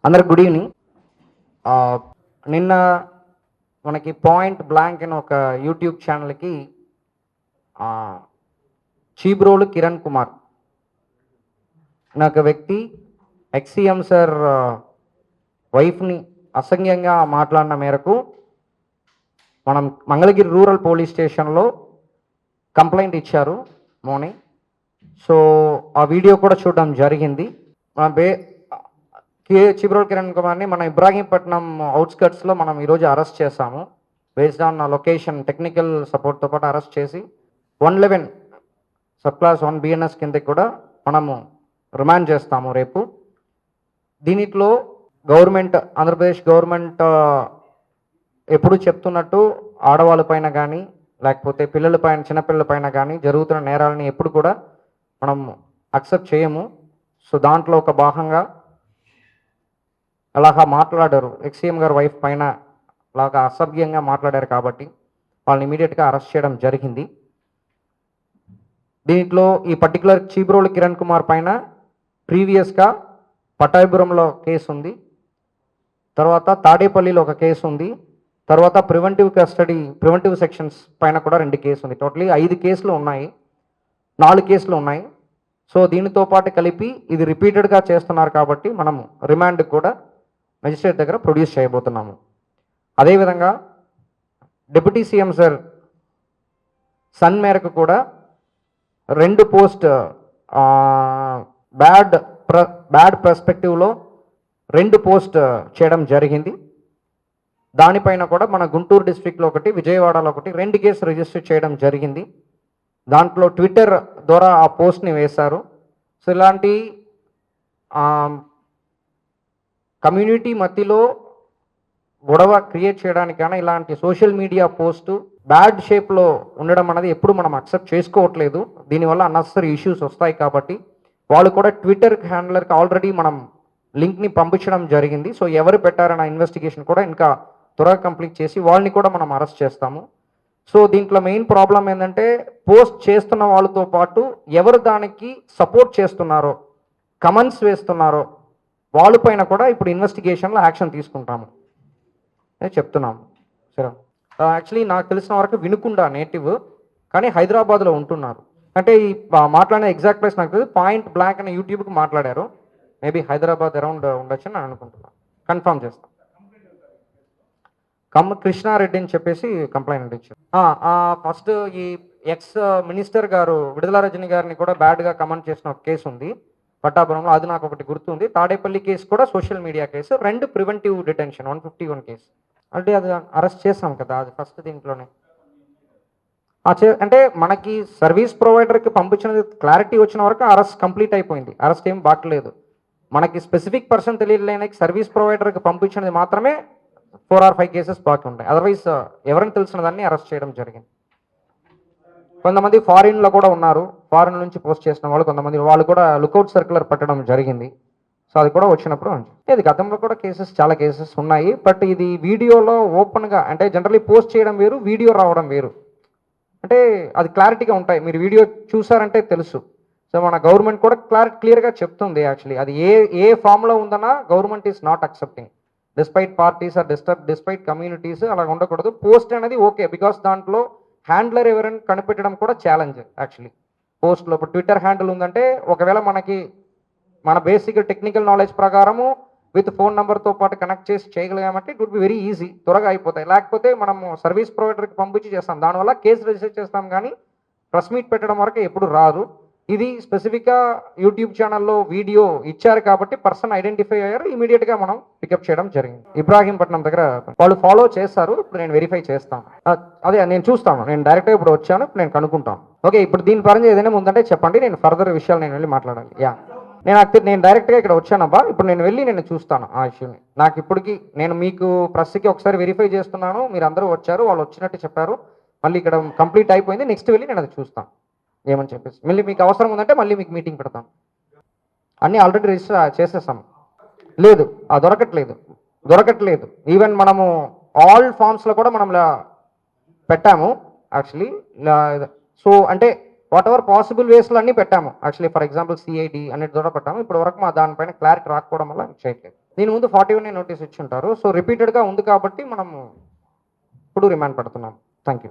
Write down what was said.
అందరికి good evening. నిన్న మనకి పాయింట్ బ్లాంక్ అని ఒక యూట్యూబ్ ఛానల్కి చీబ్రోలు కిరణ్ కుమార్ నాకు వ్యక్తి ఎక్సీఎం సార్ వైఫ్ని అసంఖ్యంగా మాట్లాడిన మేరకు మనం మంగళగిరి రూరల్ పోలీస్ స్టేషన్లో కంప్లైంట్ ఇచ్చారు మార్నింగ్. సో ఆ వీడియో కూడా చూడడం జరిగింది. చిబ్రోల్ కిరణ్ కుమార్ని మన ఇబ్రాహీంపట్నం అవుట్స్కట్స్లో మనం ఈరోజు అరెస్ట్ చేశాము. బేస్డ్ ఆన్ లొకేషన్ టెక్నికల్ సపోర్ట్తో పాటు అరెస్ట్ చేసి 111 సబ్ క్లాస్ 1 బిఎన్ఎస్ కిందకి కూడా మనము రిమాండ్ చేస్తాము రేపు. దీనిలో గవర్నమెంట్, ఆంధ్రప్రదేశ్ గవర్నమెంట్ ఎప్పుడు చెప్తున్నట్టు ఆడవాళ్ళపైన కానీ లేకపోతే పిల్లలపైన, చిన్నపిల్లలపైన కానీ జరుగుతున్న నేరాలని ఎప్పుడు కూడా మనం అక్సెప్ట్ చేయము. సో దాంట్లో ఒక భాగంగా అలాగా మాట్లాడారు, ఎక్సీఎం గారి వైఫ్ పైన అలాగా అసభ్యంగా మాట్లాడారు కాబట్టి వాళ్ళని ఇమీడియట్గా అరెస్ట్ చేయడం జరిగింది. దీంట్లో ఈ పర్టికులర్ చీబ్రోలు కిరణ్ కుమార్ పైన ప్రీవియస్గా పటాభిపురంలో కేసు ఉంది, తర్వాత తాడేపల్లిలో ఒక కేసు ఉంది, తర్వాత ప్రివెంటివ్ సెక్షన్స్ పైన కూడా 2 కేసు ఉంది. టోటలీ 5 కేసులు ఉన్నాయి, 4 కేసులు ఉన్నాయి. సో దీనితో పాటు కలిపి ఇది రిపీటెడ్గా చేస్తున్నారు కాబట్టి మనం రిమాండ్ కూడా మెజిస్ట్రేట్ దగ్గర ప్రొడ్యూస్ చేయబోతున్నాము. అదేవిధంగా డిప్యూటీ సీఎం సార్ సన్ మేరకు కూడా 2 పోస్ట్ బ్యాడ్ పర్స్పెక్టివ్లో 2 పోస్ట్ చేయడం జరిగింది. దానిపైన కూడా మన గుంటూరు డిస్ట్రిక్ట్లో ఒకటి, విజయవాడలో ఒకటి 2 కేసులు రిజిస్టర్ చేయడం జరిగింది. దాంట్లో ట్విట్టర్ ద్వారా ఆ పోస్ట్ని వేశారు. సో ఇలాంటి కమ్యూనిటీ మధ్యలో గొడవ క్రియేట్ చేయడానికైనా ఇలాంటి సోషల్ మీడియా పోస్టు బ్యాడ్ షేప్లో ఉండడం అనేది ఎప్పుడు మనం అక్సెప్ట్ చేసుకోవట్లేదు. దీనివల్ల అన్నెసరీ ఇష్యూస్ వస్తాయి కాబట్టి వాళ్ళు కూడా ట్విట్టర్ హ్యాండిలర్కి ఆల్రెడీ మనం లింక్ని పంపించడం జరిగింది. సో ఎవరు పెట్టారన్న ఇన్వెస్టిగేషన్ కూడా ఇంకా త్వరగా కంప్లీట్ చేసి వాళ్ళని కూడా మనం అరెస్ట్ చేస్తాము. సో దీంట్లో మెయిన్ ప్రాబ్లం ఏంటంటే పోస్ట్ చేస్తున్న వాళ్ళతో పాటు ఎవరు దానికి సపోర్ట్ చేస్తున్నారో, కమెంట్స్ వేస్తున్నారో వాళ్ళపైన కూడా ఇప్పుడు ఇన్వెస్టిగేషన్లో యాక్షన్ తీసుకుంటాము అని చెప్తున్నాము. సరే, యాక్చువల్లీ నాకు తెలిసిన వరకు వినుకొండ నేటివ్, కానీ హైదరాబాద్లో ఉంటున్నారు. అంటే ఈ మాట్లాడిన ఎగ్జాక్ట్ ప్లేస్ నాకు తెలియదు. పాయింట్ బ్లాంక్ అనే యూట్యూబ్కి మాట్లాడారు. మేబీ హైదరాబాద్ అరౌండ్ ఉండొచ్చు అని అనుకుంటున్నాను. కన్ఫర్మ్ చేస్తాను. కృష్ణారెడ్డి అని చెప్పేసి కంప్లైంట్ ఇచ్చారు. ఫస్ట్ ఈ ఎక్స్ మినిస్టర్ గారు విడుదల రజని గారిని కూడా బ్యాడ్గా కమెంట్ చేసిన ఒక కేసు ఉంది పట్టాపురంలో, అది నాకు ఒకటి గుర్తుంది. తాడేపల్లి కేసు కూడా social media case, 2 preventive detention 151 case. అంటే అది అరెస్ట్ చేసాం కదా, అది ఫస్ట్ దీంట్లోనే. అంటే మనకి సర్వీస్ ప్రొవైడర్కి పంపించినది క్లారిటీ వచ్చిన వరకు అరెస్ట్ కంప్లీట్ అయిపోయింది, అరెస్ట్ ఏం బాగలేదు. మనకి స్పెసిఫిక్ పర్సన్ తెలియలేని సర్వీస్ ప్రొవైడర్కి పంపించినది మాత్రమే 4 or 5 కేసెస్ బాకీ ఉంటాయి. అదర్వైజ్ ఎవరిని తెలిసిన దాన్ని అరెస్ట్ చేయడం జరిగింది. కొంతమంది ఫారిన్లో కూడా ఉన్నారు, ఫారిన్ నుంచి పోస్ట్ చేసిన వాళ్ళు కొంతమంది, వాళ్ళు కూడా లుకౌట్ సర్క్యులర్ పెట్టడం జరిగింది. సో అది కూడా వచ్చినప్పుడు ఇది గతంలో కూడా చాలా కేసెస్ ఉన్నాయి. బట్ ఇది వీడియోలో ఓపెన్గా, అంటే జనరల్లీ పోస్ట్ చేయడం వేరు, వీడియో రావడం వేరు. అంటే అది క్లారిటీగా ఉంటాయి, మీరు వీడియో చూసారంటే తెలుసు. సో మన గవర్నమెంట్ కూడా క్లియర్గా చెప్తుంది. యాక్చువల్లీ అది ఏ ఫామ్లో ఉందన్నా government is not accepting, despite parties or despite communities అలా ఉండకూడదు. పోస్ట్ అనేది ఓకే, బికాస్ దాంట్లో హ్యాండ్లర్ ఎవరైనా కనిపెట్టడం కూడా ఛాలెంజ్. యాక్చువల్లీ పోస్ట్లో ఇప్పుడు ట్విట్టర్ హ్యాండిల్ ఉందంటే ఒకవేళ మన బేసిక్ టెక్నికల్ నాలెడ్జ్ ప్రకారము విత్ ఫోన్ నెంబర్తో పాటు కనెక్ట్ చేసి చేయగలిగామంటే it would be very easy, త్వరగా అయిపోతాయి. లేకపోతే మనము సర్వీస్ ప్రొవైడర్కి పంపించి చేస్తాం, దానివల్ల కేసు రిజిస్టర్ చేస్తాం, కానీ ప్రెస్ మీట్ పెట్టడం వరకు ఎప్పుడు రాదు. ఇది స్పెసిఫిక్గా యూట్యూబ్ ఛానల్లో వీడియో ఇచ్చారు కాబట్టి పర్సన్ ఐడెంటిఫై అయ్యారు, ఇమీడియట్గా మనం పికప్ చేయడం జరిగింది. ఇబ్రాహీంపట్నం దగ్గర వాళ్ళు ఫాలో చేస్తారు. ఇప్పుడు నేను వెరిఫై చేస్తాను, అదే నేను చూస్తాను. నేను డైరెక్ట్గా ఇప్పుడు వచ్చాను, ఇప్పుడు నేను కనుక్కుంటాను. ఓకే, ఇప్పుడు దీని పరంగా ఏదైనా ఉందంటే చెప్పండి, నేను ఫర్దర్ విషయాలు నేను వెళ్ళి మాట్లాడాలి. నేను డైరెక్ట్గా ఇక్కడ వచ్చానబ్బా, ఇప్పుడు నేను వెళ్ళి నేను చూస్తాను ఆ ఇష్యూని. నాకు ఇప్పటికి నేను మీకు ప్రెస్కి ఒకసారి వెరిఫై చేస్తున్నాను, మీరు అందరూ వచ్చారు, వాళ్ళు వచ్చినట్టు చెప్పారు, మళ్ళీ ఇక్కడ కంప్లీట్ అయిపోయింది, నెక్స్ట్ వెళ్ళి నేను అది చూస్తాను ఏమని చెప్పేసి. మళ్ళీ మీకు అవసరం ఉందంటే మళ్ళీ మీకు మీటింగ్ పెడతాం. అన్నీ ఆల్రెడీ రిజిస్టర్ చేసేస్తాం. లేదు, దొరకట్లేదు. ఈవెన్ మనము ఆల్ ఫామ్స్లో కూడా మనం పెట్టాము యాక్చువల్లీ. సో అంటే వాట్ ఎవర్ పాసిబుల్ వేస్లో అన్ని పెట్టాము. యాక్చువల్లీ ఫర్ ఎగ్జాంపుల్ సిఐడి అనేది కూడా పెట్టాము. ఇప్పటి వరకు మా దానిపైన క్లారిటీ రాకపోవడం వల్ల చేయట్లేదు. దీని ముందు 41 నోటీస్ ఇచ్చి ఉంటారు. సో రిపీటెడ్గా ఉంది కాబట్టి మనము ఇప్పుడు రిమాండ్ పెడుతున్నాం. Thank you.